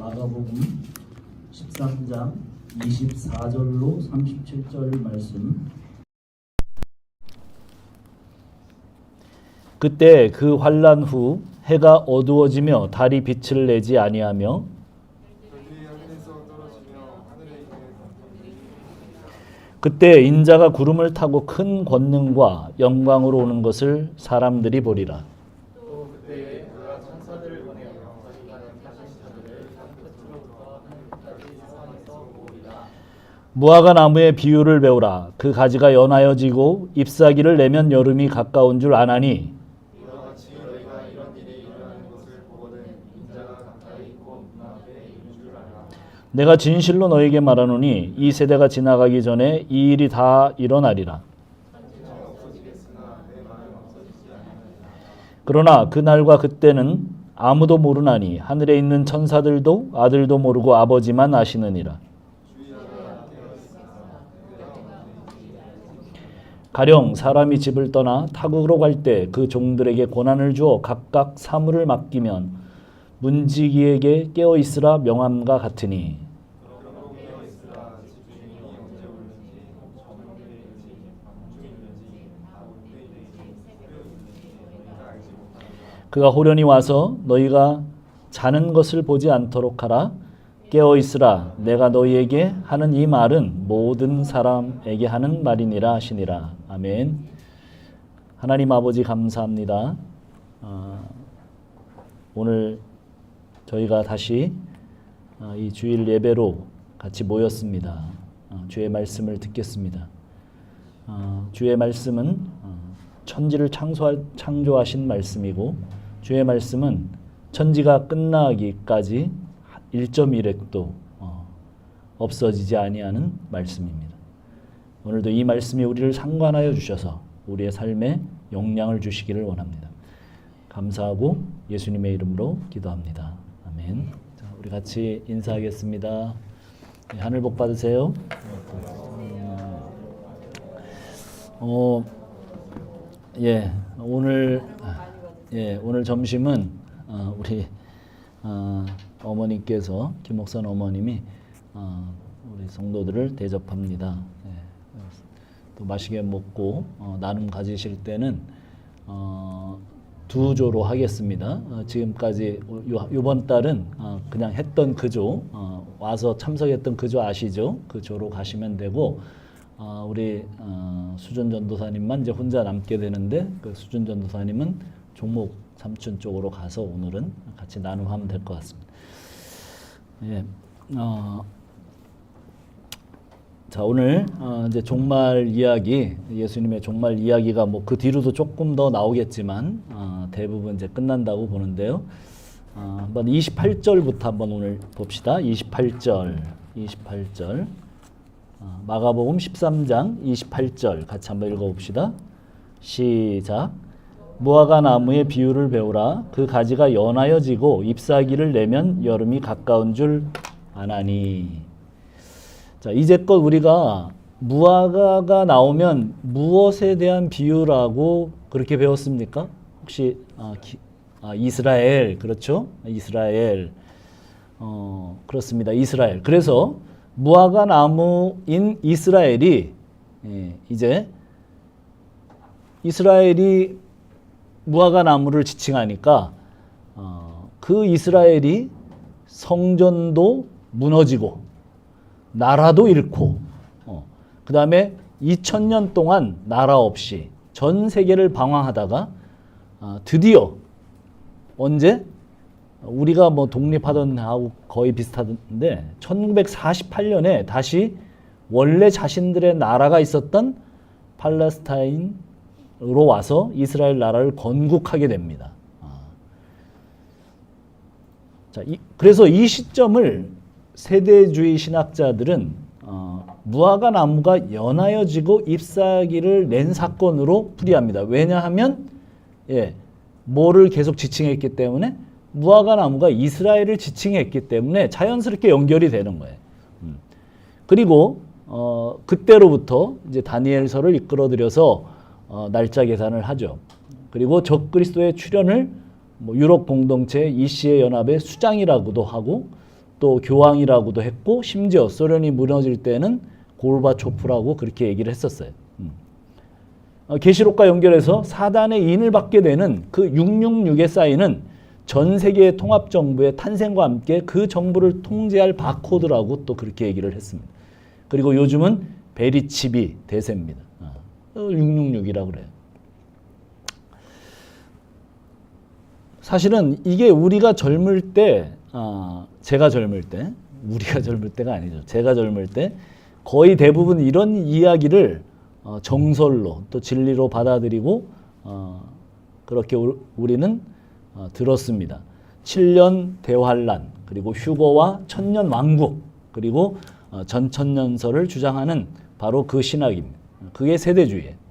마가복음 13장 24절로 37절 말씀. 그때 그 환난 후 해가 어두워지며 달이 빛을 내지 아니하며 그때 인자가 구름을 타고 큰 권능과 영광으로 오는 것을 사람들이 보리라. 또 그때 그가 천사들을 보내어 거짓말을 하신 자들을 한 끝으로부터 한 끝까지 세상에서 모으리라. 무화과 나무의 비유를 배우라. 그 가지가 연하여 지고 잎사귀를 내면 여름이 가까운 줄 아나니 이와 같이 너희가 이런 일이 일어나는 것을 보거든 인자가 가까이 곧 눈앞에 있는 줄 알라. 내가 진실로 너에게 말하노니 이 세대가 지나가기 전에 이 일이 다 일어나리라. 그러나 그날과 그때는 아무도 모르나니 하늘에 있는 천사들도 아들도 모르고 아버지만 아시느니라. 가령 사람이 집을 떠나 타국으로 갈 때 그 종들에게 권한을 주어 각각 사물을 맡기면 문지기에게 깨어 있으라 명함과 같으니 그가 호련히 와서 너희가 자는 것을 보지 않도록 하라. 깨어 있으라. 내가 너희에게 하는 이 말은 모든 사람에게 하는 말이니라 하시니라. 아멘. 하나님 아버지 감사합니다. 오늘 저희가 다시 이 주일 예배로 같이 모였습니다. 주의 말씀을 듣겠습니다. 주의 말씀은 천지를 창조하신 말씀이고 주의 말씀은 천지가 끝나기까지 1.1획도 없어지지 아니하는 말씀입니다. 오늘도 이 말씀이 우리를 상관하여 주셔서 우리의 삶에 영향을 주시기를 원합니다. 감사하고 예수님의 이름으로 기도합니다. 아멘. 자, 우리 같이 인사하겠습니다. 네, 하늘 복 받으세요. 오늘 점심은 우리 어머니께서 김목선 어머님이 우리 성도들을 대접합니다. 또 맛있게 먹고 나눔 가지실 때는 두 조로 하겠습니다. 지금까지 이번 달은 그냥 했던 그 조, 와서 참석했던 그 조 아시죠? 그 조로 가시면 되고 우리 수준 전도사님만 이제 혼자 남게 되는데 그 수준 전도사님은 종목 삼촌 쪽으로 가서 오늘은 같이 나눔하면 될 것 같습니다. 예, 자 오늘 이제 종말 이야기, 예수님의 종말 이야기가 뭐 그 뒤로도 조금 더 나오겠지만 대부분 이제 끝난다고 보는데요. 한번 28절부터 한번 오늘 봅시다. 28절. 마가복음 13장 28절 같이 한번 읽어봅시다. 시작. 무화과 나무의 비유를 배우라. 그 가지가 연하여 지고 잎사귀를 내면 여름이 가까운 줄 아나니. 자, 이제껏 우리가 무화과가 나오면 무엇에 대한 비유라고 그렇게 배웠습니까? 혹시 이스라엘, 그렇죠? 이스라엘. 그렇습니다. 이스라엘. 그래서 무화과 나무인 이스라엘이 이제 이스라엘이 무화과 나무를 지칭하니까 그 이스라엘이 성전도 무너지고 나라도 잃고 그 다음에 2000년 동안 나라 없이 전 세계를 방황하다가 드디어 언제? 우리가 뭐 독립하던 하고 거의 비슷하던데 1948년에 다시 원래 자신들의 나라가 있었던 팔레스타인으로 와서 이스라엘 나라를 건국하게 됩니다. 자, 그래서 이 시점을 세대주의 신학자들은 무화과 나무가 연하여 지고 잎사귀를 낸 사건으로 풀이합니다. 왜냐하면 뭐를 계속 지칭했기 때문에 무화과 나무가 이스라엘을 지칭했기 때문에 자연스럽게 연결이 되는 거예요. 그리고 그때로부터 이제 다니엘서를 이끌어들여서 날짜 계산을 하죠. 그리고 적그리스도의 출현을 유럽 공동체 이시의 연합의 수장이라고도 하고 또 교황이라고도 했고 심지어 소련이 무너질 때는 고르바초프라고 그렇게 얘기를 했었어요. 계시록과 연결해서 사단의 인을 받게 되는 그 666에 쌓이는 전 세계 통합 정부의 탄생과 함께 그 정부를 통제할 바코드라고 또 그렇게 얘기를 했습니다. 그리고 요즘은 베리치비 대세입니다. 666이라고 그래요. 사실은 이게 우리가 젊을 때, 제가 젊을 때, 우리가 젊을 때가 아니죠. 제가 젊을 때 거의 대부분 이런 이야기를 정설로 또 진리로 받아들이고 그렇게 우리는 들었습니다. 7년 대환란, 그리고 휴거와 천년 왕국, 그리고 전천년설을 주장하는 바로 그 신학입니다. 그게 세대주의예요.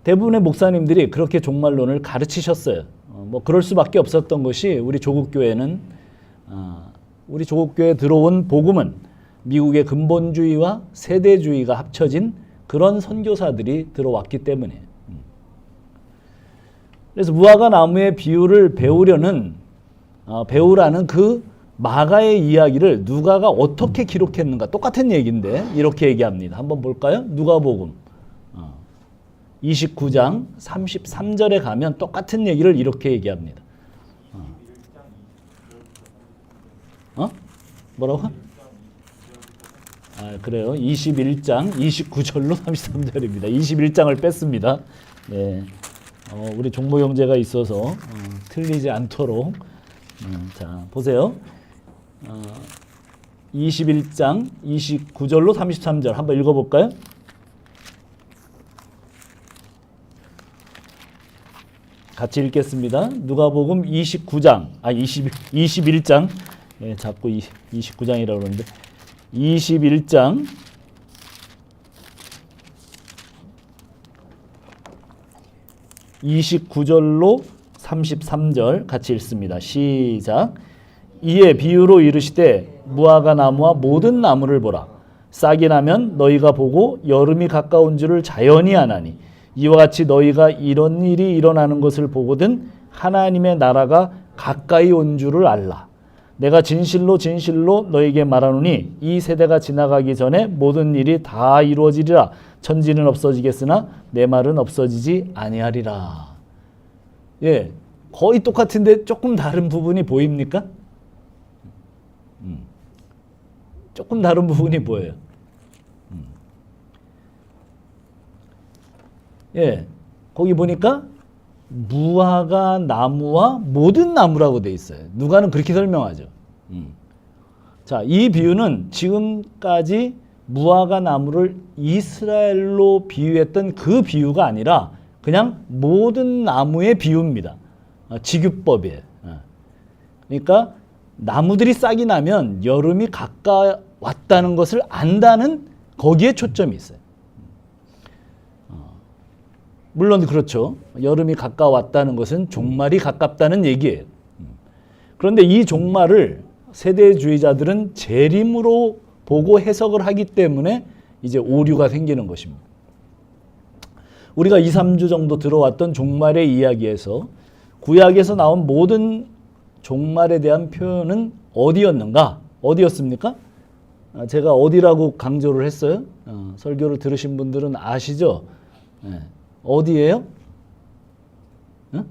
대부분의 목사님들이 그렇게 종말론을 가르치셨어요. 뭐 그럴 수밖에 없었던 것이 우리 조국교회는 우리 조국교회에 들어온 복음은 미국의 근본주의와 세대주의가 합쳐진 그런 선교사들이 들어왔기 때문이에요. 그래서 무화과 나무의 비유를 배우라는 그 마가의 이야기를 누가가 어떻게 기록했는가 똑같은 얘기인데 이렇게 얘기합니다. 한번 볼까요? 누가복음 29장 33절에 가면 똑같은 얘기를 이렇게 얘기합니다. 뭐라고? 그래요. 21장 29절로 33절입니다. 21장을 뺐습니다. 네. 우리 종모 형제가 있어서 틀리지 않도록. 자, 보세요. 21장 29절로 33절 한번 읽어볼까요? 같이 읽겠습니다. 누가복음 21장, 예, 자꾸 29장이라고 그러는데 21장 29절로 33절 같이 읽습니다. 시작. 이에 비유로 이르시되 무화과 나무와 모든 나무를 보라. 싹이 나면 너희가 보고 여름이 가까운 줄을 자연히 아나니 이와 같이 너희가 이런 일이 일어나는 것을 보거든 하나님의 나라가 가까이 온 줄을 알라. 내가 진실로 진실로 너희에게 말하노니 이 세대가 지나가기 전에 모든 일이 다 이루어지리라. 천지는 없어지겠으나 내 말은 없어지지 아니하리라. 예, 거의 똑같은데 조금 다른 부분이 보입니까? 조금 다른 부분이 보여요. 예, 거기 보니까 무화과 나무와 모든 나무라고 돼 있어요. 누가는 그렇게 설명하죠. 자, 이 비유는 지금까지 무화과 나무를 이스라엘로 비유했던 그 비유가 아니라 그냥 모든 나무의 비유입니다. 직유법이에요. 그러니까 나무들이 싹이 나면 여름이 가까웠다는 것을 안다는 거기에 초점이 있어요. 물론 그렇죠. 여름이 가까웠다는 것은 종말이 가깝다는 얘기예요. 그런데 이 종말을 세대주의자들은 재림으로 보고 해석을 하기 때문에 이제 오류가 생기는 것입니다. 우리가 2, 3주 정도 들어왔던 종말의 이야기에서 구약에서 나온 모든 종말에 대한 표현은 어디였는가? 어디였습니까? 제가 어디라고 강조를 했어요? 설교를 들으신 분들은 아시죠? 네. 어디예요? 응?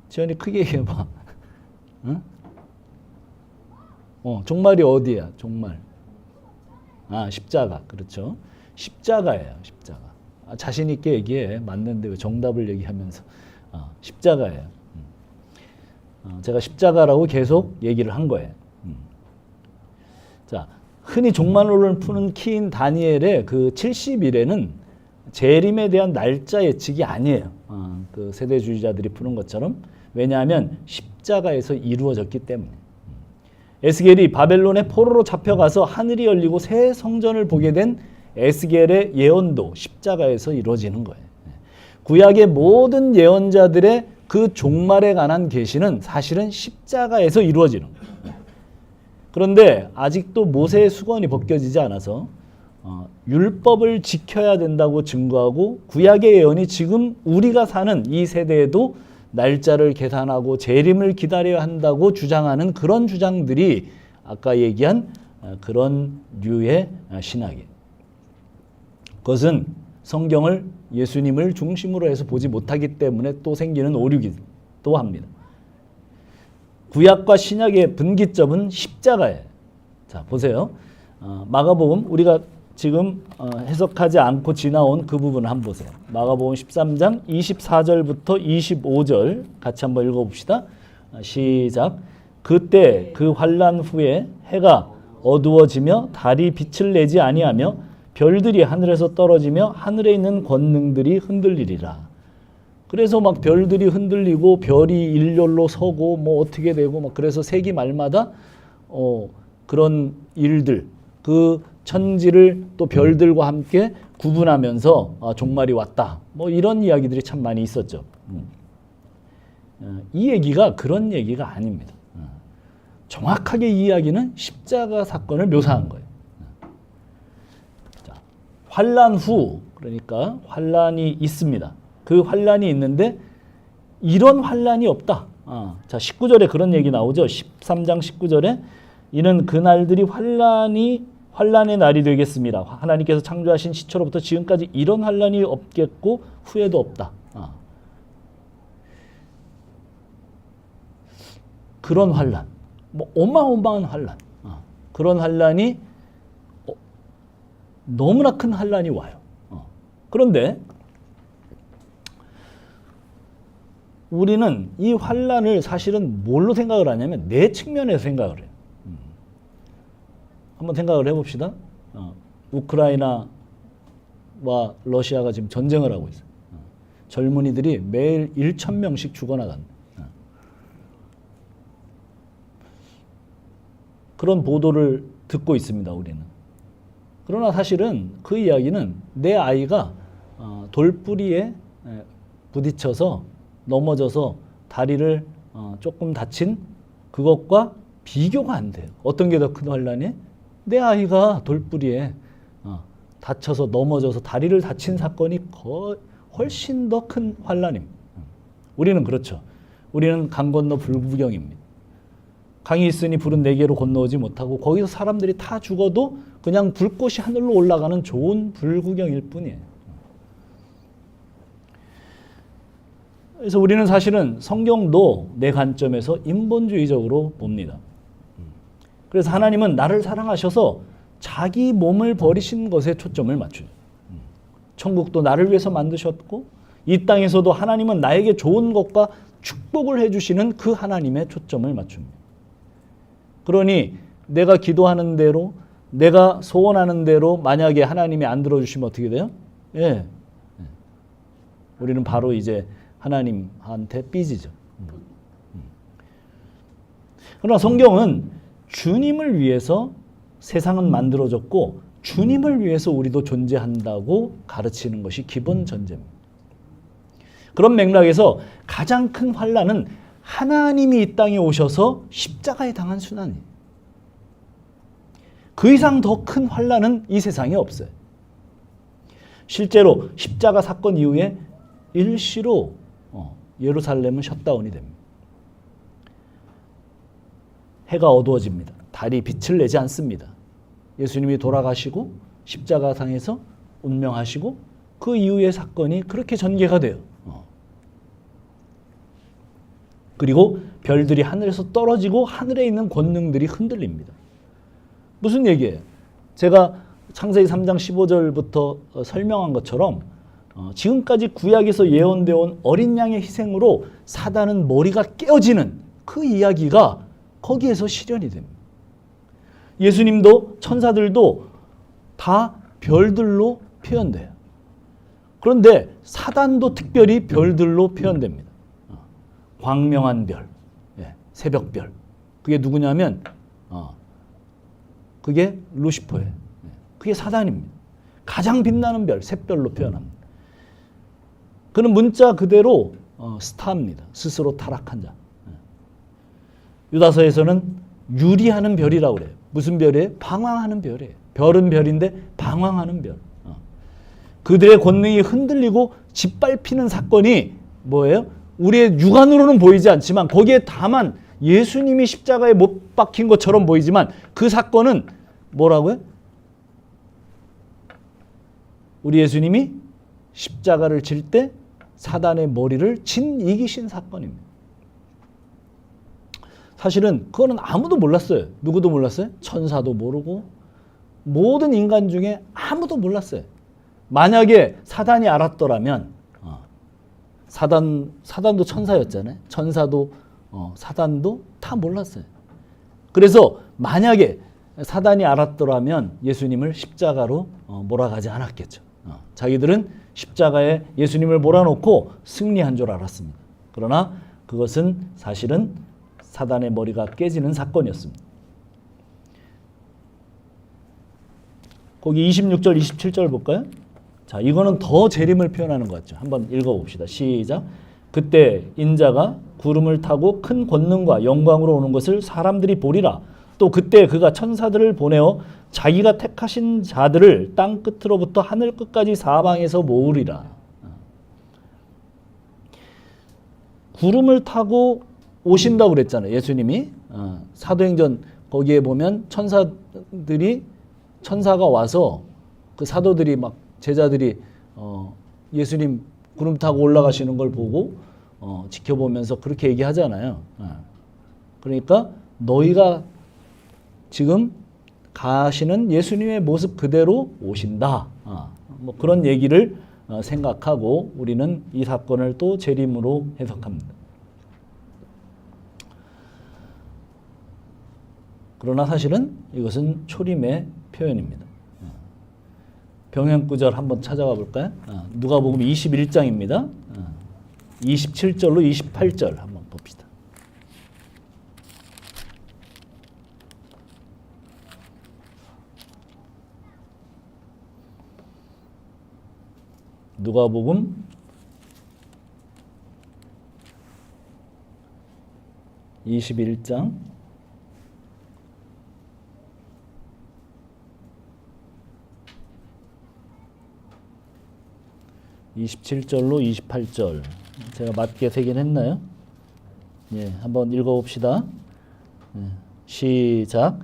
지연이 크게 얘기해봐. 응? 종말이 어디야? 종말. 십자가. 그렇죠. 십자가예요. 십자가. 자신 있게 얘기해. 맞는데 왜 정답을 얘기하면서. 십자가예요. 제가 십자가라고 계속 얘기를 한 거예요. 자, 흔히 종말론을 푸는 키인 다니엘의 그 70일에는 재림에 대한 날짜 예측이 아니에요. 그 세대주의자들이 푸는 것처럼. 왜냐하면 십자가에서 이루어졌기 때문에. 에스겔이 바벨론의 포로로 잡혀가서 하늘이 열리고 새 성전을 보게 된 에스겔의 예언도 십자가에서 이루어지는 거예요. 구약의 모든 예언자들의 그 종말에 관한 계시는 사실은 십자가에서 이루어지는 거예요. 그런데 아직도 모세의 수건이 벗겨지지 않아서 율법을 지켜야 된다고 증거하고 구약의 예언이 지금 우리가 사는 이 세대에도 날짜를 계산하고 재림을 기다려야 한다고 주장하는 그런 주장들이 아까 얘기한 그런 류의 신학이에요. 그것은 성경을 예수님을 중심으로 해서 보지 못하기 때문에 또 생기는 오류기도 합니다. 구약과 신약의 분기점은 십자가예요. 자, 보세요. 마가복음 우리가 지금 해석하지 않고 지나온 그 부분을 한번 보세요. 마가복음 13장 24절부터 25절 같이 한번 읽어봅시다. 시작. 그때 그 환난 후에 해가 어두워지며 달이 빛을 내지 아니하며 별들이 하늘에서 떨어지며 하늘에 있는 권능들이 흔들리리라. 그래서 막 별들이 흔들리고 별이 일렬로 서고 뭐 어떻게 되고 막 그래서 세기 말마다 그런 일들 그 천지를 또 별들과 함께 구분하면서 종말이 왔다. 뭐 이런 이야기들이 참 많이 있었죠. 이 얘기가 그런 얘기가 아닙니다. 정확하게 이 이야기는 십자가 사건을 묘사한 거예요. 자, 환난 후 그러니까 환난이 있습니다. 그 환난이 있는데 이런 환난이 없다. 자, 19절에 그런 얘기 나오죠. 13장 19절에 이는 그날들이 환난의 날이 되겠습니다. 하나님께서 창조하신 시초로부터 지금까지 이런 환난이 없겠고 후에도 없다. 그런 환난, 뭐 어마어마한 환난, 그런 환난이 너무나 큰 환난이 와요. 그런데 우리는 이 환난을 사실은 뭘로 생각을 하냐면 내 측면에서 생각을 해요. 한번 생각을 해봅시다. 우크라이나와 러시아가 지금 전쟁을 하고 있어요. 젊은이들이 매일 1,000명씩 죽어나간다. 그런 보도를 듣고 있습니다. 우리는. 그러나 사실은 그 이야기는 내 아이가 돌뿌리에 부딪혀서 넘어져서 다리를 조금 다친 그것과 비교가 안 돼요. 어떤 게 더 큰 환난이? 내 아이가 돌뿌리에 다쳐서 넘어져서 다리를 다친 사건이 훨씬 더 큰 환난입니다. 우리는 그렇죠. 우리는 강 건너 불구경입니다. 강이 있으니 불은 네 개로 건너오지 못하고 거기서 사람들이 다 죽어도 그냥 불꽃이 하늘로 올라가는 좋은 불구경일 뿐이에요. 그래서 우리는 사실은 성경도 내 관점에서 인본주의적으로 봅니다. 그래서 하나님은 나를 사랑하셔서 자기 몸을 버리신 것에 초점을 맞추죠. 천국도 나를 위해서 만드셨고 이 땅에서도 하나님은 나에게 좋은 것과 축복을 해주시는 그 하나님의 초점을 맞춥니다. 그러니 내가 기도하는 대로 내가 소원하는 대로 만약에 하나님이 안 들어주시면 어떻게 돼요? 예. 우리는 바로 이제 하나님한테 삐지죠. 그러나 성경은 주님을 위해서 세상은 만들어졌고 주님을 위해서 우리도 존재한다고 가르치는 것이 기본 전제입니다. 그런 맥락에서 가장 큰 환난은 하나님이 이 땅에 오셔서 십자가에 당한 순환이에요. 그 이상 더 큰 환난은 이 세상에 없어요. 실제로 십자가 사건 이후에 일시로 예루살렘은 셧다운이 됩니다. 해가 어두워집니다. 달이 빛을 내지 않습니다. 예수님이 돌아가시고 십자가상에서 운명하시고 그 이후의 사건이 그렇게 전개가 돼요. 그리고 별들이 하늘에서 떨어지고 하늘에 있는 권능들이 흔들립니다. 무슨 얘기예요? 제가 창세기 3장 15절부터 설명한 것처럼 지금까지 구약에서 예언되어 온 어린 양의 희생으로 사단은 머리가 깨어지는 그 이야기가 거기에서 실현이 됩니다. 예수님도 천사들도 다 별들로 표현돼요. 그런데 사단도 특별히 별들로 표현됩니다. 광명한 별, 새벽별. 그게 누구냐면 그게 루시퍼예요. 그게 사단입니다. 가장 빛나는 별, 샛별로 표현합니다. 그는 문자 그대로 스타입니다. 스스로 타락한 자. 유다서에서는 유리하는 별이라고 그래요. 무슨 별이에요? 방황하는 별이에요. 별은 별인데 방황하는 별. 그들의 권능이 흔들리고 짓밟히는 사건이 뭐예요? 우리의 육안으로는 보이지 않지만 거기에 다만 예수님이 십자가에 못 박힌 것처럼 보이지만 그 사건은 뭐라고요? 우리 예수님이 십자가를 칠 때 사단의 머리를 친 이기신 사건입니다. 사실은 그거는 아무도 몰랐어요. 누구도 몰랐어요? 천사도 모르고 모든 인간 중에 아무도 몰랐어요. 만약에 사단이 알았더라면 사단도 천사였잖아요. 천사도 사단도 다 몰랐어요. 그래서 만약에 사단이 알았더라면 예수님을 십자가로 몰아가지 않았겠죠. 자기들은 십자가에 예수님을 몰아놓고 승리한 줄 알았습니다. 그러나 그것은 사실은 사단의 머리가 깨지는 사건이었습니다. 거기 26절, 27절 볼까요? 자, 이거는 더 재림을 표현하는 것 같죠. 한번 읽어봅시다. 시작. 그때 인자가 구름을 타고 큰 권능과 영광으로 오는 것을 사람들이 보리라. 또 그때 그가 천사들을 보내어 자기가 택하신 자들을 땅 끝으로부터 하늘 끝까지 사방에서 모으리라. 구름을 타고 오신다고 그랬잖아요. 예수님이. 사도행전 거기에 보면 천사가 와서 그 사도들이 막 제자들이 예수님 구름 타고 올라가시는 걸 보고 지켜보면서 그렇게 얘기하잖아요. 그러니까 너희가 지금 가시는 예수님의 모습 그대로 오신다. 뭐 그런 얘기를 생각하고 우리는 이 사건을 또 재림으로 해석합니다. 그러나 사실은 이것은 초림의 표현입니다. 병행구절 한번 찾아가 볼까요? 누가복음 21장입니다. 27절로 28절 한번 봅시다. 누가복음 21장 27절로 28절 제가 맞게 세긴 했나요? 예, 한번 읽어봅시다. 시작.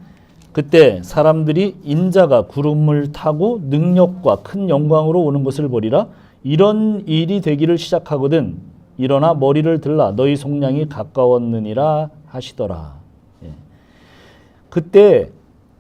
그때 사람들이 인자가 구름을 타고 능력과 큰 영광으로 오는 것을 보리라. 이런 일이 되기를 시작하거든 일어나 머리를 들라 너희 속량이 가까웠느니라 하시더라. 예. 그때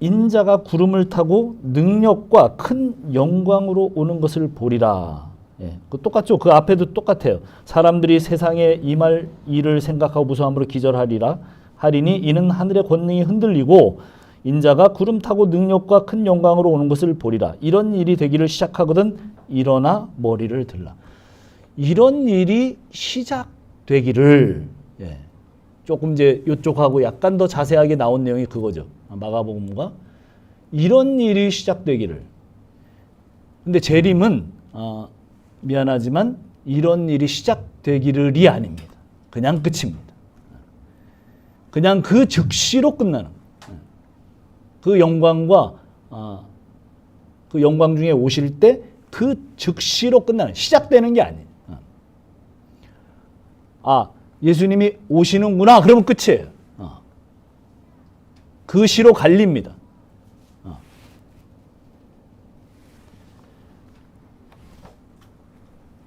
인자가 구름을 타고 능력과 큰 영광으로 오는 것을 보리라. 예, 그 똑같죠. 그 앞에도 똑같아요. 사람들이 세상에 임할 일을 생각하고 무서함으로 기절하리라 하리니 이는 하늘의 권능이 흔들리고 인자가 구름 타고 능력과 큰 영광으로 오는 것을 보리라. 이런 일이 되기를 시작하거든 일어나 머리를 들라. 이런 일이 시작되기를 예, 조금 이제 이쪽하고 약간 더 자세하게 나온 내용이 그거죠. 마가복음과 이런 일이 시작되기를. 근데 재림은 미안하지만 이런 일이 시작되기를이 아닙니다. 그냥 끝입니다. 그냥 그 즉시로 끝나는 그 영광과 그 영광 중에 오실 때 그 즉시로 끝나는 시작되는 게 아니에요. 예수님이 오시는구나 그러면 끝이에요. 그 시로 갈립니다.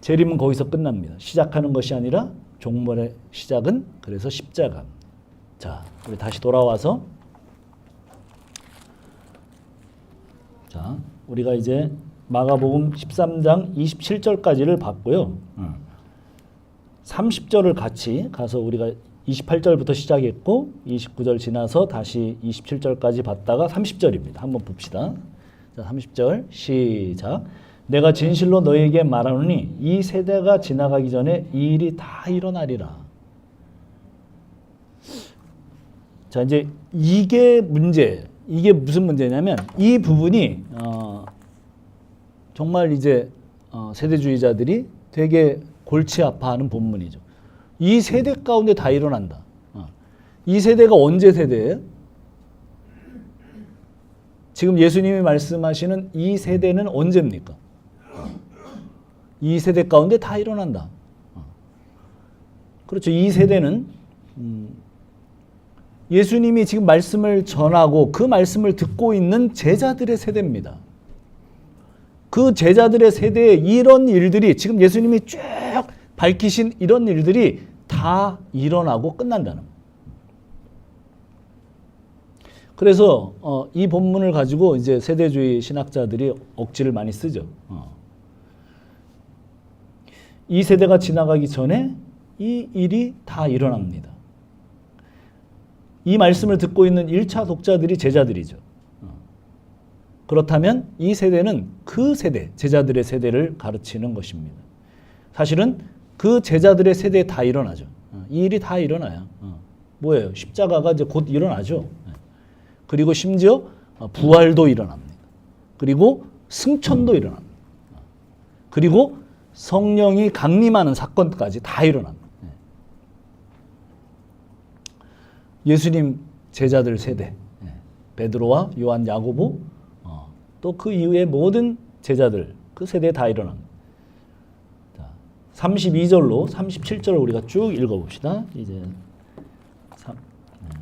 재림은 거기서 끝납니다. 시작하는 것이 아니라 종말의 시작은 그래서 십자가. 자, 우리 다시 돌아와서 자, 우리가 이제 마가복음 13장 27절까지를 봤고요. 30절을 같이 가서 우리가 28절부터 시작했고 29절 지나서 다시 27절까지 봤다가 30절입니다. 한번 봅시다. 자, 30절 시작. 내가 진실로 너희에게 말하노니 이 세대가 지나가기 전에 이 일이 다 일어나리라. 자, 이제 이게 문제예요. 이게 무슨 문제냐면 이 부분이 정말 이제 세대주의자들이 되게 골치 아파하는 본문이죠. 이 세대 가운데 다 일어난다. 이 세대가 언제 세대예요? 지금 예수님이 말씀하시는 이 세대는 언제입니까? 이 세대 가운데 다 일어난다. 그렇죠. 이 세대는 예수님이 지금 말씀을 전하고 그 말씀을 듣고 있는 제자들의 세대입니다. 그 제자들의 세대에 이런 일들이 지금 예수님이 쭉 밝히신 이런 일들이 다 일어나고 끝난다는 거예요. 그래서 이 본문을 가지고 이제 세대주의 신학자들이 억지를 많이 쓰죠. 이 세대가 지나가기 전에 이 일이 다 일어납니다. 이 말씀을 듣고 있는 1차 독자들이 제자들이죠. 그렇다면 이 세대는 그 세대, 제자들의 세대를 가르치는 것입니다. 사실은 그 제자들의 세대에 다 일어나죠. 이 일이 다 일어나요. 뭐예요? 십자가가 이제 곧 일어나죠. 그리고 심지어 부활도 일어납니다. 그리고 승천도 일어납니다. 그리고 성령이 강림하는 사건까지 다 일어납니다. 예수님 제자들 세대, 베드로와 요한, 야고보, 또 그 이후의 모든 제자들 그 세대에 다 일어납니다. 32절로 37절을 우리가 쭉 읽어봅시다. 이제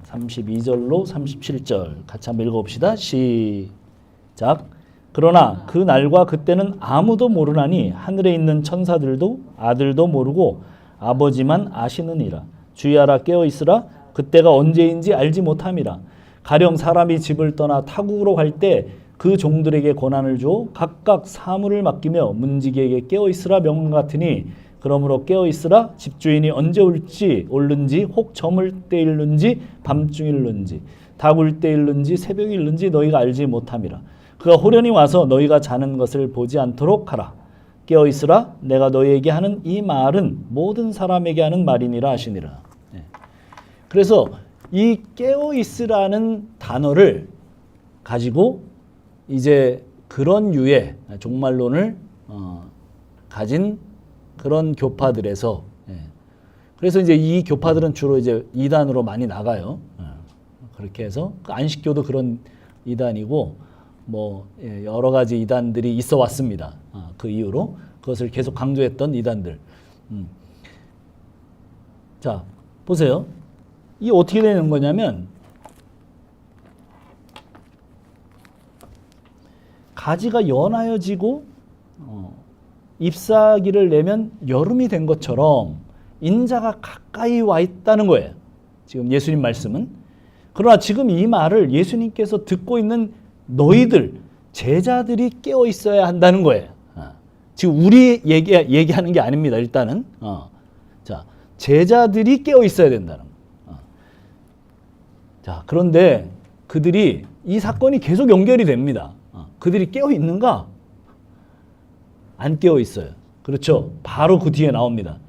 32절로 37절 같이 한번 읽어봅시다. 시작. 그러나 그 날과 그때는 아무도 모르나니 하늘에 있는 천사들도 아들도 모르고 아버지만 아시느니라. 주의하라, 깨어 있으라. 그때가 언제인지 알지 못함이라. 가령 사람이 집을 떠나 타국으로 갈 때 그 종들에게 권한을 줘 각각 사물을 맡기며 문지기에게 깨어 있으라 명령 같으니 그러므로 깨어 있으라. 집주인이 언제 올는지 혹 저물 때 일는지 밤중 일는지 닭울 때 일는지 새벽 일는지 너희가 알지 못함이라. 그가 호련히 와서 너희가 자는 것을 보지 않도록 하라. 깨어 있으라. 내가 너희에게 하는 이 말은 모든 사람에게 하는 말이니라 하시니라. 그래서 이 깨어 있으라는 단어를 가지고 이제 그런 유의 종말론을 가진 그런 교파들에서, 그래서 이제 이 교파들은 주로 이제 이단으로 많이 나가요. 그렇게 해서 그 안식교도 그런 이단이고 뭐 여러 가지 이단들이 있어 왔습니다. 그 이후로 그것을 계속 강조했던 이단들. 자, 보세요. 이게 어떻게 되는 거냐면 가지가 연하여지고 잎사귀를 내면 여름이 된 것처럼 인자가 가까이 와 있다는 거예요. 지금 예수님 말씀은. 그러나 지금 이 말을 예수님께서 듣고 있는 너희들, 제자들이 깨어 있어야 한다는 거예요. 지금 우리 얘기하는 게 아닙니다. 일단은. 자, 제자들이 깨어 있어야 된다는 거예요. 자, 그런데 그들이 이 사건이 계속 연결이 됩니다. 그들이 깨어 있는가? 안 깨어 있어요. 그렇죠? 바로 그 뒤에 나옵니다.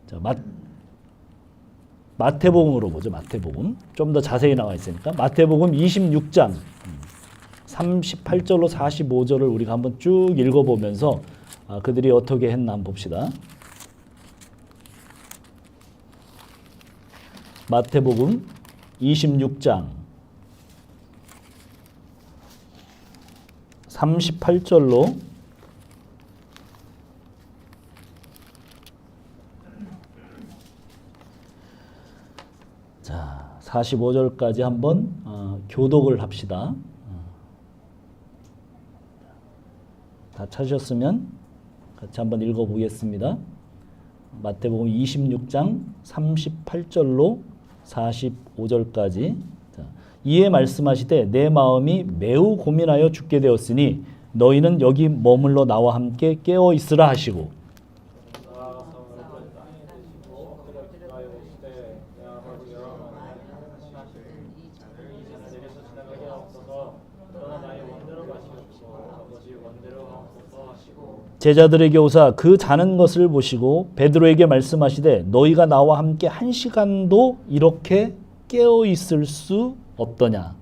자, 마태복음으로 보죠. 마태복음. 좀 더 자세히 나와 있으니까. 마태복음 26장 38절로 45절을 우리가 한번 쭉 읽어보면서 그들이 어떻게 했나 한번 봅시다. 마태복음 26장 38절로 자 45절까지 한번 교독을 합시다. 다 찾으셨으면 같이 한번 읽어보겠습니다. 마태복음 26장 38절로 45절까지. 이에 말씀하시되 내 마음이 매우 고민하여 죽게 되었으니 너희는 여기 머물러 나와 함께 깨어 있으라 하시고 제자들에게 오사 그 자는 것을 보시고 베드로에게 말씀하시되 너희가 나와 함께 1시간도 이렇게 깨어 있을 수 없더냐.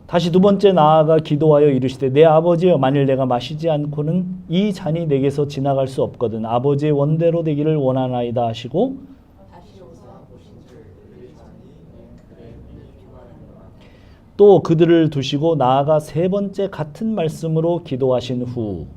다시 두 번째 나아가 기도하여 이르시되 내 아버지여 만일 내가 마시지 않고는 이 잔이 내게서 지나갈 수 없거든 아버지의 원대로 되기를 원하나이다 하시고 또 그들을 두시고 나아가 세 번째 같은 말씀으로 기도하신 후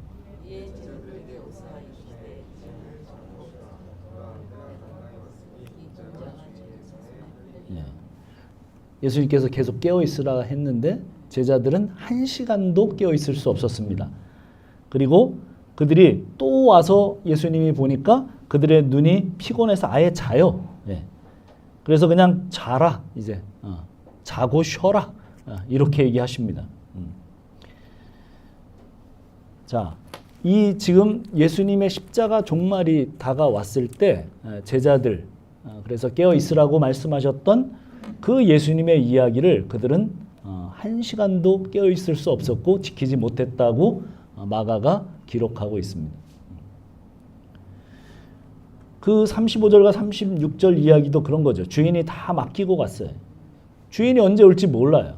예수님께서 계속 깨어 있으라 했는데 제자들은 1시간도 깨어 있을 수 없었습니다. 그리고 그들이 또 와서 예수님이 보니까 그들의 눈이 피곤해서 아예 자요. 예. 그래서 그냥 자라, 이제 자고 쉬어라, 이렇게 얘기하십니다. 자, 이 지금 예수님의 십자가 종말이 다가왔을 때 제자들, 그래서 깨어 있으라고 말씀하셨던 그 예수님의 이야기를 그들은 1시간도 깨어 있을 수 없었고 지키지 못했다고 마가가 기록하고 있습니다. 그 35절과 36절 이야기도 그런 거죠. 주인이 다 맡기고 갔어요. 주인이 언제 올지 몰라요.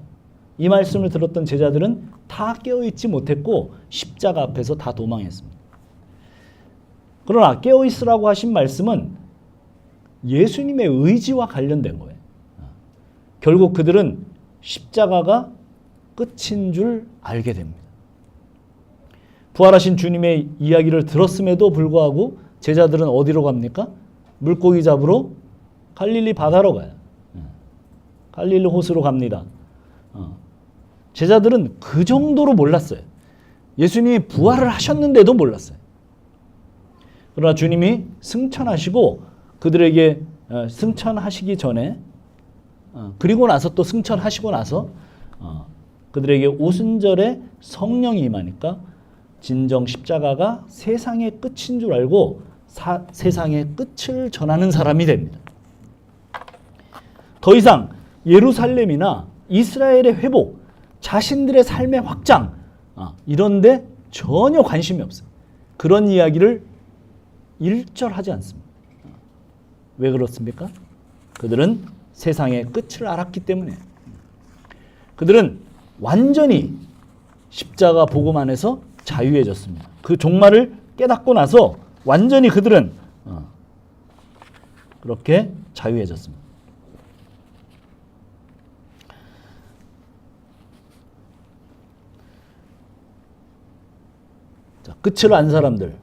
이 말씀을 들었던 제자들은 다 깨어있지 못했고 십자가 앞에서 다 도망했습니다. 그러나 깨어있으라고 하신 말씀은 예수님의 의지와 관련된 거예요. 결국 그들은 십자가가 끝인 줄 알게 됩니다. 부활하신 주님의 이야기를 들었음에도 불구하고 제자들은 어디로 갑니까? 물고기 잡으러 갈릴리 바다로 가요. 갈릴리 호수로 갑니다. 제자들은 그 정도로 몰랐어요. 예수님이 부활을 하셨는데도 몰랐어요. 그러나 주님이 승천하시고 그들에게 승천하시기 전에 그리고 나서 또 승천하시고 나서 그들에게 오순절에 성령이 임하니까 진정 십자가가 세상의 끝인 줄 알고 세상의 끝을 전하는 사람이 됩니다. 더 이상 예루살렘이나 이스라엘의 회복, 자신들의 삶의 확장 이런 데 전혀 관심이 없어요. 그런 이야기를 일절하지 않습니다. 왜 그렇습니까? 그들은 세상의 끝을 알았기 때문에. 그들은 완전히 십자가 복음 안에서 자유해졌습니다. 그 종말을 깨닫고 나서 완전히 그들은 그렇게 자유해졌습니다. 자, 끝을 안 사람들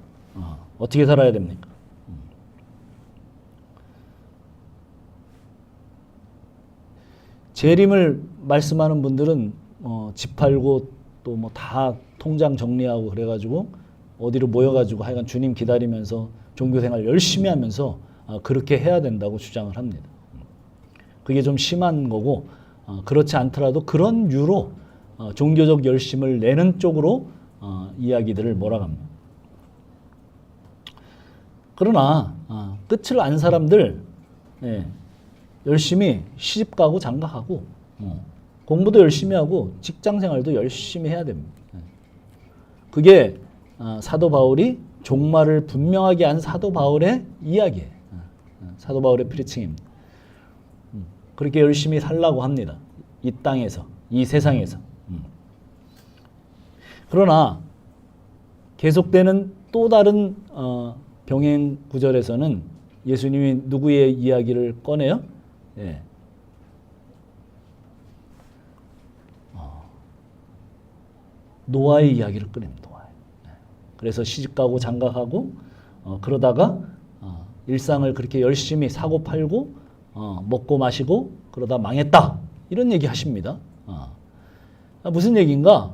어떻게 살아야 됩니까? 재림을 말씀하는 분들은 집 팔고 또 뭐 다 통장 정리하고 그래가지고 어디로 모여가지고 하여간 주님 기다리면서 종교생활 열심히 하면서 그렇게 해야 된다고 주장을 합니다. 그게 좀 심한 거고 그렇지 않더라도 그런 유로 종교적 열심을 내는 쪽으로 이야기들을 몰아갑니다. 그러나 끝을 안 사람들 열심히 시집가고 장가가고 공부도 열심히 하고 직장생활도 열심히 해야 됩니다. 그게 사도 바울이 종말을 분명하게 한 사도 바울의 이야기예요. 사도 바울의 프리칭입니다. 그렇게 열심히 살라고 합니다. 이 땅에서, 이 세상에서. 그러나 계속되는 또 다른 병행 구절에서는 예수님이 누구의 이야기를 꺼내요? 노아의 이야기를 꺼냅니다. 그래서 시집가고 장가가고 그러다가 일상을 그렇게 열심히 사고 팔고 먹고 마시고 그러다 망했다 이런 얘기 하십니다. 무슨 얘기인가?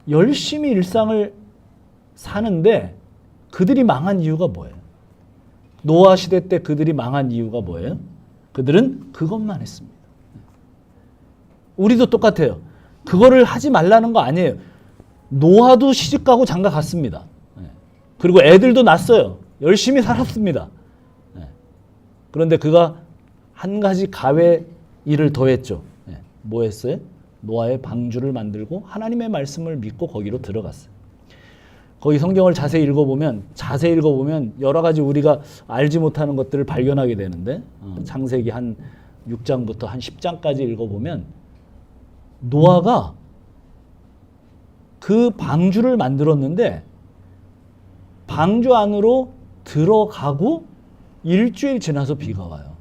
열심히 일상을 사는데 그들이 망한 이유가 뭐예요? 노아 시대 때 그들이 망한 이유가 뭐예요? 그들은 그것만 했습니다. 우리도 똑같아요. 그거를 하지 말라는 거 아니에요. 노아도 시집가고 장가 갔습니다. 그리고 애들도 낳았어요. 열심히 살았습니다. 그런데 그가 한 가지 가외 일을 더했죠. 뭐 했어요? 노아의 방주를 만들고 하나님의 말씀을 믿고 거기로 들어갔어요. 거기 성경을 자세히 읽어보면 여러 가지 우리가 알지 못하는 것들을 발견하게 되는데 창세기 한 6장부터 한 10장까지 읽어보면 노아가 그 방주를 만들었는데 방주 안으로 들어가고 일주일 지나서 비가 와요.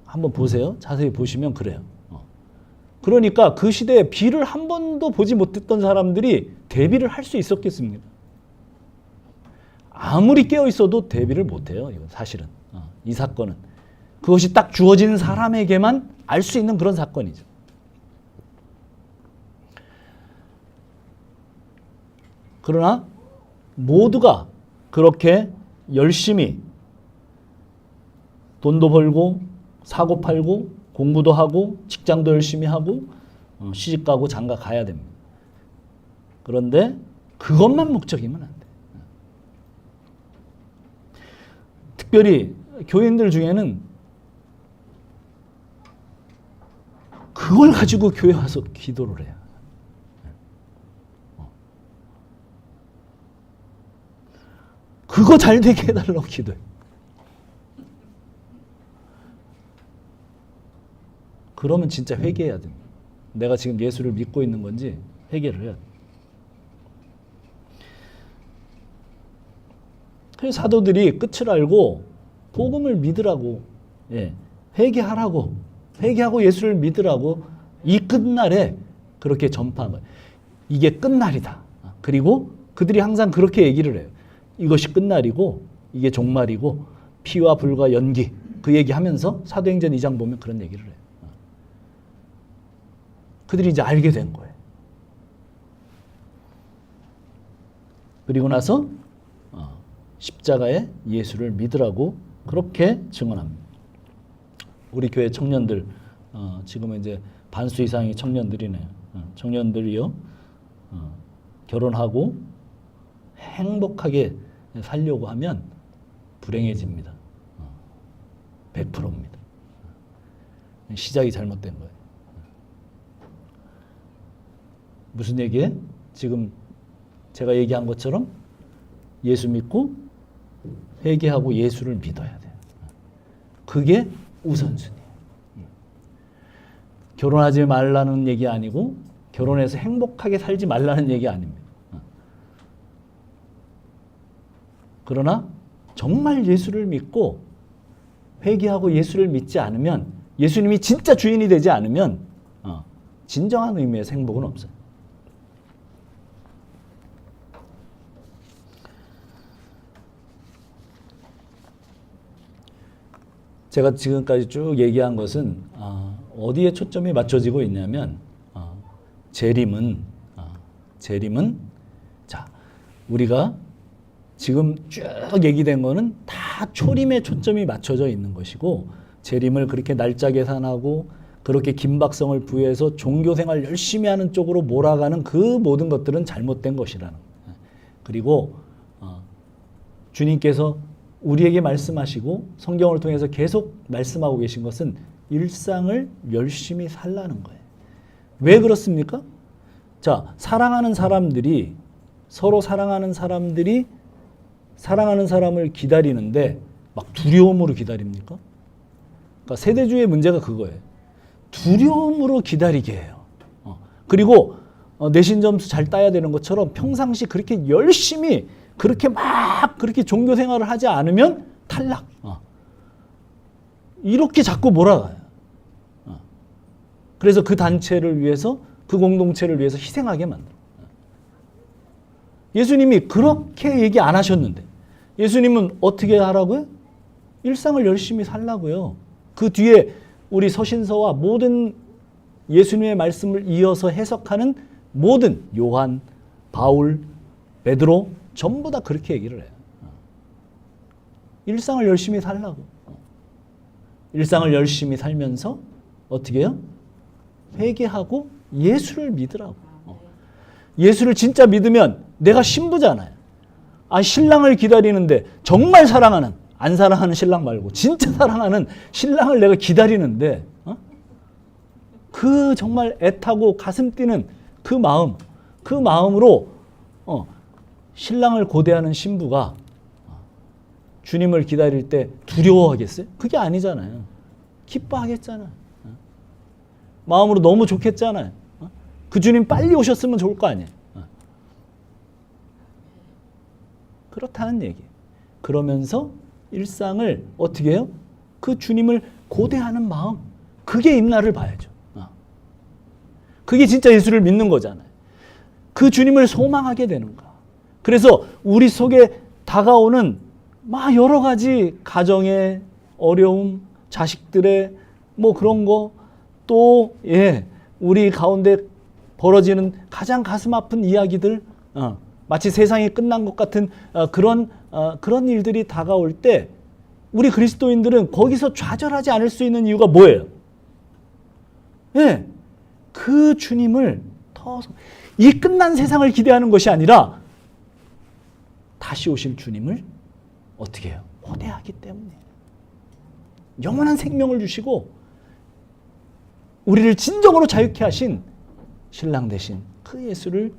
한번 보세요. 자세히 보시면 그래요. 그러니까 그 시대에 비를 한 번도 보지 못했던 사람들이 대비를 할 수 있었겠습니까? 아무리 깨어 있어도 대비를 못해요. 이건 사실은 이 사건은 그것이 딱 주어진 사람에게만 알 수 있는 그런 사건이죠. 그러나 모두가 그렇게 열심히 돈도 벌고 사고 팔고 공부도 하고 직장도 열심히 하고 시집 가고 장가 가야 됩니다. 그런데 그것만 목적이면 안 돼. 특별히 교인들 중에는 그걸 가지고 교회 와서 기도를 해요. 그거 잘 되게 해달라고 기도해. 그러면 진짜 회개해야 됩니다. 내가 지금 예수를 믿고 있는 건지 회개를 해야 돼. 그래서 사도들이 끝을 알고 복음을 믿으라고, 회개하라고, 회개하고 예수를 믿으라고 이 끝날에 그렇게 전파한 거예요. 이게 끝날이다. 그리고 그들이 항상 그렇게 얘기를 해요. 이것이 끝날이고 이게 종말이고 피와 불과 연기, 그 얘기하면서 사도행전 2장 보면 그런 얘기를 해요. 그들이 이제 알게 된 거예요. 그리고 나서 십자가에 예수를 믿으라고 그렇게 증언합니다. 우리 교회 청년들, 지금은 이제 반수 이상의 청년들이네요. 청년들이요, 결혼하고 행복하게 살려고 하면 불행해집니다. 100%입니다. 시작이 잘못된 거예요. 무슨 얘기예요? 지금 제가 얘기한 것처럼 예수 믿고 회개하고 예수를 믿어야 돼요. 그게 우선순위예요. 결혼하지 말라는 얘기 아니고 결혼해서 행복하게 살지 말라는 얘기 아닙니다. 그러나 정말 예수를 믿고 회개하고 예수를 믿지 않으면, 예수님이 진짜 주인이 되지 않으면 진정한 의미에서 행복은 없어요. 제가 지금까지 쭉 얘기한 것은 어디에 초점이 맞춰지고 있냐면 재림은 자, 우리가 지금 쭉 얘기된 거는 다 초림에 초점이 맞춰져 있는 것이고, 재림을 그렇게 날짜 계산하고 그렇게 긴박성을 부여해서 종교생활 열심히 하는 쪽으로 몰아가는 그 모든 것들은 잘못된 것이라는 거예요. 그리고 주님께서 우리에게 말씀하시고 성경을 통해서 계속 말씀하고 계신 것은 일상을 열심히 살라는 거예요. 왜 그렇습니까? 자, 사랑하는 사람들이, 서로 사랑하는 사람들이 사랑하는 사람을 기다리는데 막 두려움으로 기다립니까? 그러니까 세대주의의 문제가 그거예요. 두려움으로 기다리게 해요. 그리고 내신 점수 잘 따야 되는 것처럼 평상시 그렇게 열심히 그렇게 막 그렇게 종교 생활을 하지 않으면 탈락. 이렇게 자꾸 몰아가요. 그래서 그 단체를 위해서, 그 공동체를 위해서 희생하게 만들어요. 예수님이 그렇게 얘기 안 하셨는데 예수님은 어떻게 하라고요? 일상을 열심히 살라고요. 그 뒤에 우리 서신서와 모든 예수님의 말씀을 이어서 해석하는 모든 요한, 바울, 베드로 전부 다 그렇게 얘기를 해요. 일상을 열심히 살라고. 일상을 열심히 살면서 어떻게 해요? 회개하고 예수를 믿으라고. 예수를 진짜 믿으면 내가 신부잖아요. 신랑을 기다리는데 정말 사랑하는, 안 사랑하는 신랑 말고 진짜 사랑하는 신랑을 내가 기다리는데 그 정말 애타고 가슴 뛰는 그 마음, 그 마음으로 신랑을 고대하는 신부가 주님을 기다릴 때 두려워하겠어요? 그게 아니잖아요. 기뻐하겠잖아요. 마음으로 너무 좋겠잖아요. 그 주님 빨리 오셨으면 좋을 거 아니에요. 그렇다는 얘기. 그러면서 일상을 어떻게 해요? 그 주님을 고대하는 마음, 그게 임나를 봐야죠. 그게 진짜 예수를 믿는 거잖아요. 그 주님을 소망하게 되는 거야. 그래서 우리 속에 다 다가오는 막 여러 가지 가정의 어려움, 자식들의 뭐 그런 거, 또 우리 가운데 벌어지는 가장 가슴 아픈 이야기들, 마치 세상이 끝난 것 같은 그런 일들이 다가올 때 우리 그리스도인들은 거기서 좌절하지 않을 수 있는 이유가 뭐예요? 그 주님을 이 끝난 세상을 기대하는 것이 아니라 다시 오실 주님을 어떻게 해요? 고대하기 때문에. 영원한 생명을 주시고 우리를 진정으로 자유케 하신 신랑 되신 그 예수를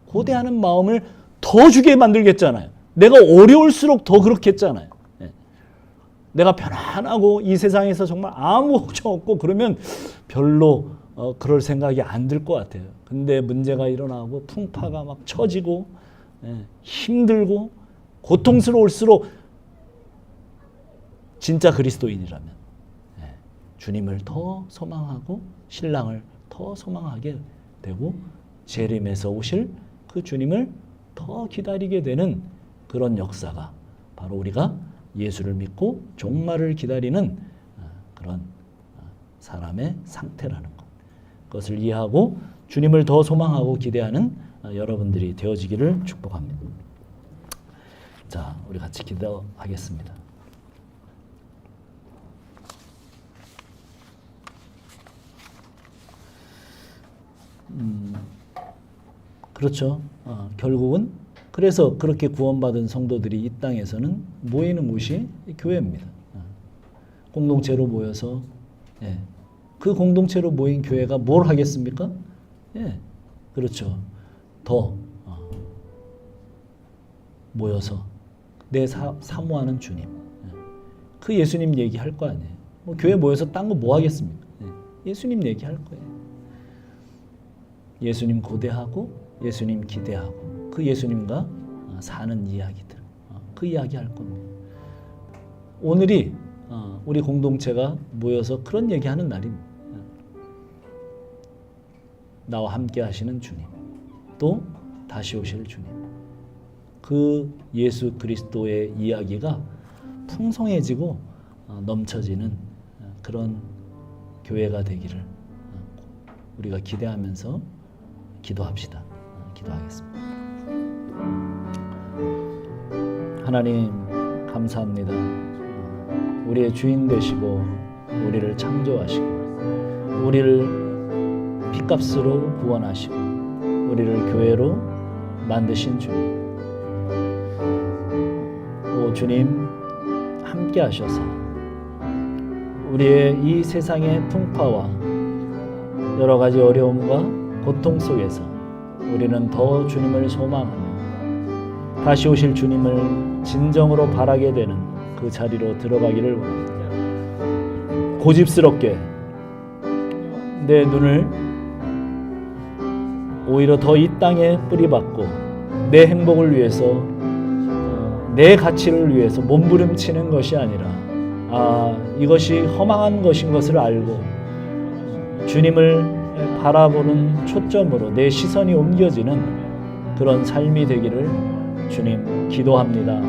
고대하는 마음을 더 주게 만들겠잖아요. 내가 어려울수록 더 그렇게 했잖아요. 내가 편안하고 이 세상에서 정말 아무 걱정 없고 그러면 별로 그럴 생각이 안 들 것 같아요. 근데 문제가 일어나고 풍파가 막 쳐지고 힘들고 고통스러울수록 진짜 그리스도인이라면 주님을 더 소망하고 신랑을 더 소망하게 되고 재림에서 오실 그 주님을 더 기다리게 되는 그런 역사가 바로 우리가 예수를 믿고 종말을 기다리는 그런 사람의 상태라는 것. 그것을 이해하고 주님을 더 소망하고 기대하는 여러분들이 되어지기를 축복합니다. 자, 우리 같이 기도하겠습니다. 그렇죠. 결국은 그래서 그렇게 구원받은 성도들이 이 땅에서는 모이는 곳이 교회입니다. 공동체로 모여서 그 공동체로 모인 교회가 뭘 하겠습니까? 그렇죠. 더 모여서 내 사모하는 주님, 그 예수님 얘기할 거 아니에요. 뭐 교회 모여서 딴 거 뭐 하겠습니까? 예수님 얘기할 거예요. 예수님 고대하고 예수님 기대하고 그 예수님과 사는 이야기들, 그 이야기 할 겁니다. 오늘이 우리 공동체가 모여서 그런 얘기하는 날입니다. 나와 함께 하시는 주님, 또 다시 오실 주님, 그 예수 그리스도의 이야기가 풍성해지고 넘쳐지는 그런 교회가 되기를 우리가 기대하면서 기도합시다. 기도하겠습니다. 하나님 감사합니다. 우리의 주인 되시고 우리를 창조하시고 우리를 핏값으로 구원하시고 우리를 교회로 만드신 주님, 오 주님 함께 하셔서 우리의 이 세상의 풍파와 여러 가지 어려움과 고통 속에서 우리는 더 주님을 소망하며 다시 오실 주님을 진정으로 바라게 되는 그 자리로 들어가기를 원합니다. 고집스럽게 내 눈을 오히려 더 이 땅에 뿌리박고 내 행복을 위해서 내 가치를 위해서 몸부림치는 것이 아니라 이것이 허망한 것인 것을 알고 주님을 바라보는 초점으로 내 시선이 옮겨지는 그런 삶이 되기를 주님 기도합니다.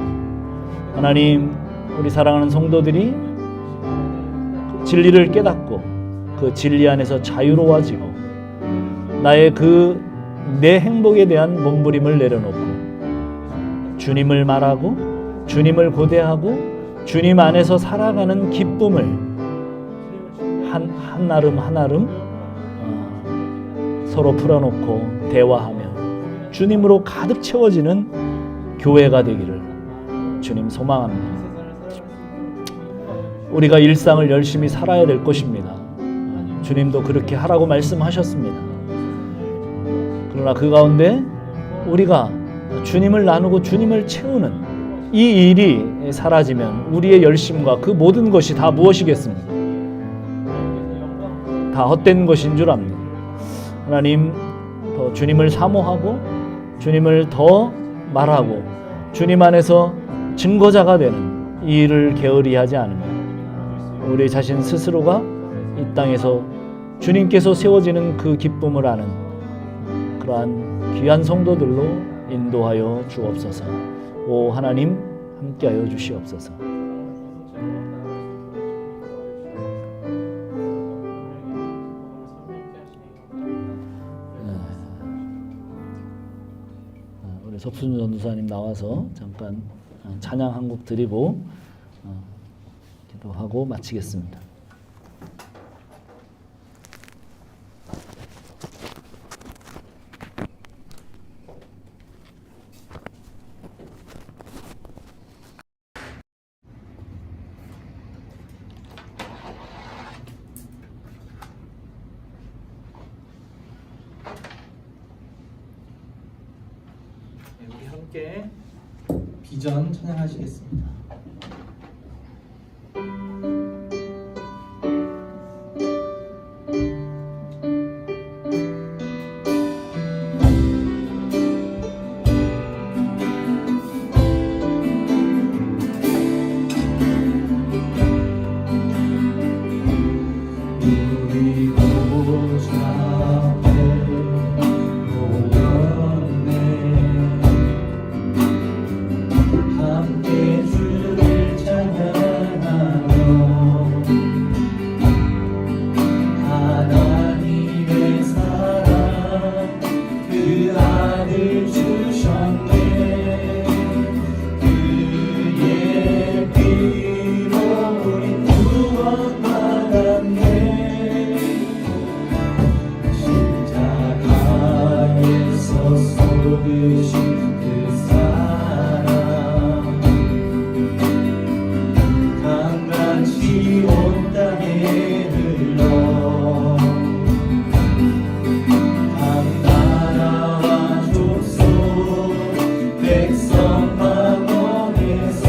하나님, 우리 사랑하는 성도들이 그 진리를 깨닫고 그 진리 안에서 자유로워지고 나의 내 행복에 대한 몸부림을 내려놓고 주님을 말하고 주님을 고대하고 주님 안에서 살아가는 기쁨을 한나름 서로 풀어놓고 대화하며 주님으로 가득 채워지는 교회가 되기를 주님 소망합니다. 우리가 일상을 열심히 살아야 될 것입니다. 주님도 그렇게 하라고 말씀하셨습니다. 그러나 그 가운데 우리가 주님을 나누고 주님을 채우는 이 일이 사라지면 우리의 열심과 그 모든 것이 다 무엇이겠습니까? 다 헛된 것인 줄 압니다. 하나님, 더 주님을 사모하고 주님을 더 말하고 주님 안에서 증거자가 되는 이 일을 게으리하지 않으면 우리 자신 스스로가 이 땅에서 주님께서 세워지는 그 기쁨을 아는 그러한 귀한 성도들로 인도하여 주옵소서. 오 하나님, 함께하여 주시옵소서. 우리 석순 전도사님 나와서 잠깐 찬양 한 곡 드리고 기도하고 마치겠습니다. 네, 우리 함께 비전 찬양하시겠습니다. 우리 보좌 앞에 모였네. 함께 주를 찬양하며 하나님의 사랑 그 아들 주셨네. 그의 피로 우리 구원받았네. 십자가에서 쏟으신 그 사랑 강같이 온 땅에 흘러 각 나라와 족속 백성 방언에서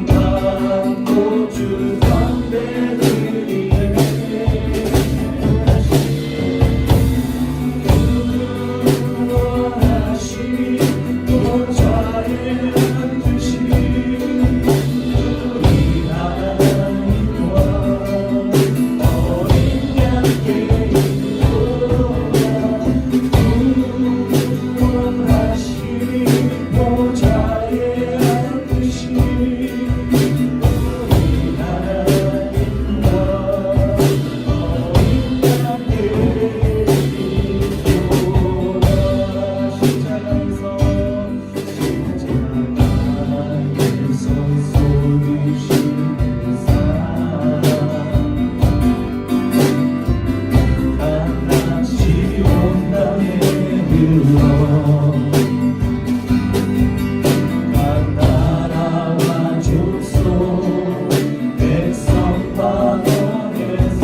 구원받고 주 경배드리네. 구원하신 보좌에 앉으신 우리 하나님과 어린 양께 구원하신 보좌에 앉으신 우리 하나님과 어린 양께 십자가에서 쏟으신 그 사랑 강같이 온 땅에 흘러 각 나라와 족속 백성 방언에서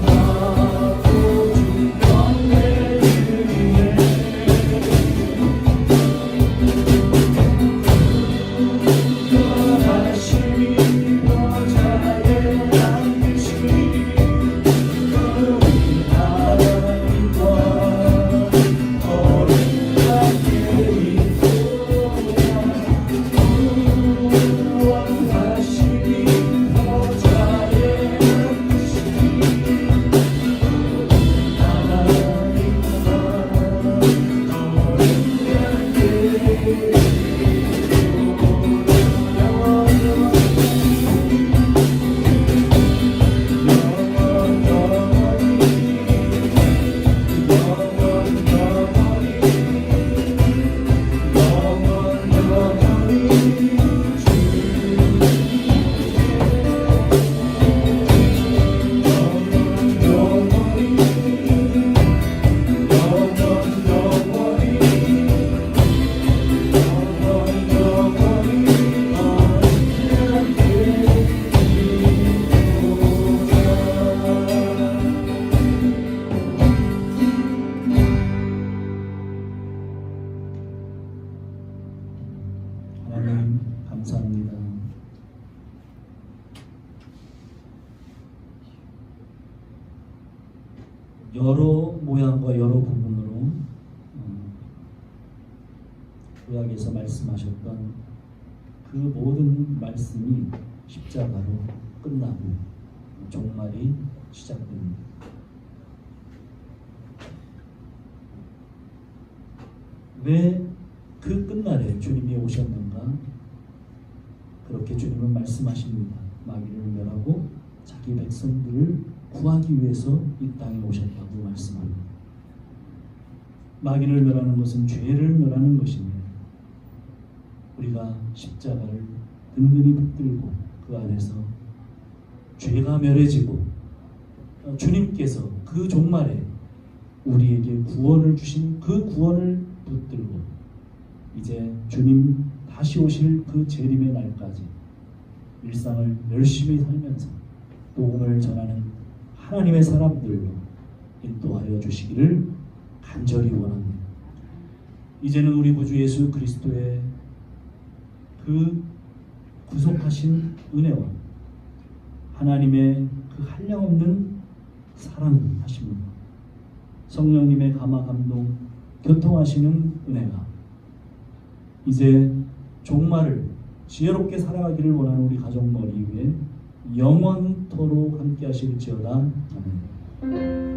구원받고 주 경배드리네. 구원하신 보좌에 앉으신 우리 하나님과 어린 양께 구원하신 보좌에 앉으신 하나님 감사합니다. 여러 모양과 여러 부분으로 구약에서 말씀하셨던 그 모든 말씀이 십자가로 끝나고 종말이 시작됩니다. 왜 그 끝날에 주님이 오셨는가? 그렇게 주님은 말씀하십니다. 마귀를 멸하고 자기 백성들을 구하기 위해서 이 땅에 오셨다고 말씀합니다. 마귀를 멸하는 것은 죄를 멸하는 것입니다. 우리가 십자가를 든든히 붙들고 그 안에서 죄가 멸해지고 주님께서 그 종말에 우리에게 구원을 주신 그 구원을 붙들고 이제 주님 다시 오실 그 재림의 날까지 일상을 열심히 살면서 복음을 전하는 하나님의 사람들로 인도하여 주시기를 간절히 원합니다. 이제는 우리 구주 예수 그리스도의 그 구속하신 은혜와 하나님의 그 한량없는 사랑하심과 성령님의 감화 감동 교통하시는 은혜가 이제 종말을 지혜롭게 살아가기를 원하는 우리 가족 머리 위에 영원토록 함께 하실지어다. 아멘.